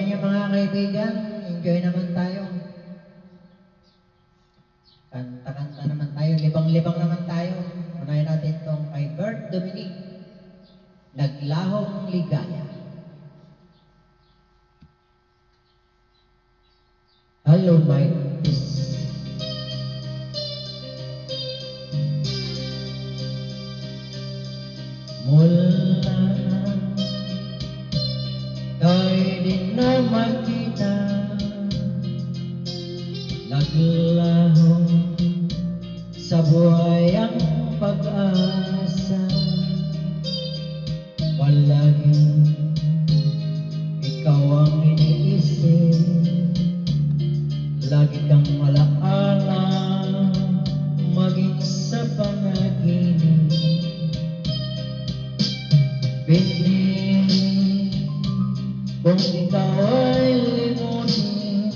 Yung mga kaibigan, enjoy naman tayo. Kanta-kanta naman tayo, libang-libang naman tayo. Unahin natin itong kay Bert Dominic, Naglahong Ligaya. Hello, Mike. Mula tayo'y di na makita, naglahong sa buhay ang pag-asa. Palaging ikaw ang iniisip, lagi kang alaala, maging sa panaginip. Piling kung ikaw ay limutin,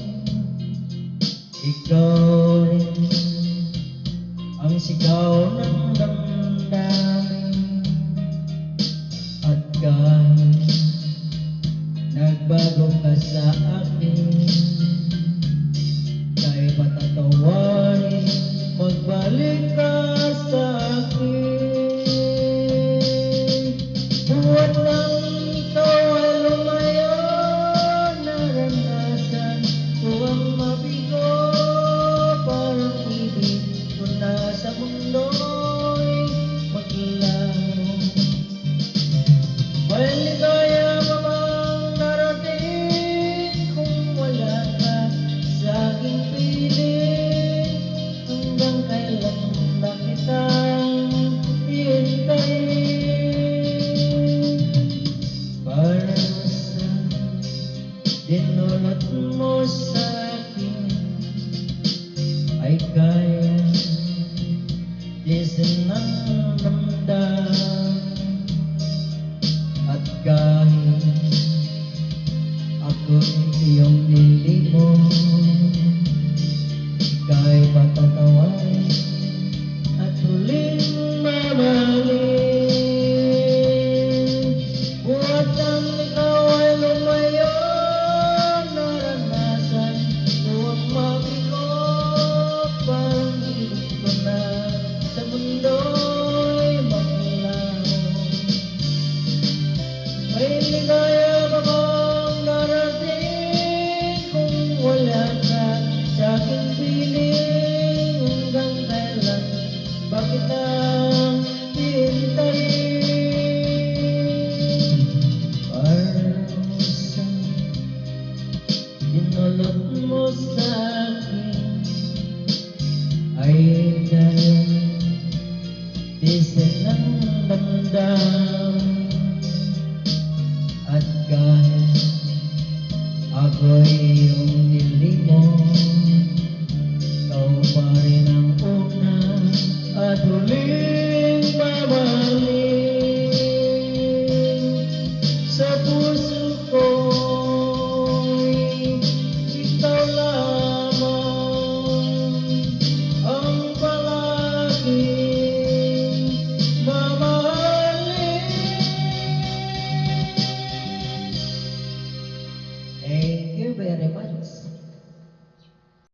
ikaw rin ang sigaw ng damdamin. At kahit nagbago ka sa akin, kay patatawarin, magbalik ka sa akin. Buwan lang ikaw ay lumayo, naranasan ko ang mabigo. Parang ibig ko na sa mundo'y maglaho. May ligaya pa bang darating kung wala ka sa aking piling? Hanggang kailan ba kitang hihintayin? Para sa dinulot mo sa akin ay kaya tiisin ng damdamin. At kahit ako'y iyong nilimon, ika'y patatawarin at huling mamahalin. Buhat ang ikaw ay lumayo, naranasan ko ang mabigo. Parang ibig ko na sa mundo'y maglaho. May ligaya pa bang darating kung wala ka sa aking piling? Hanggang kailan ba kitang hihintayin? Para sa dinulot mo sa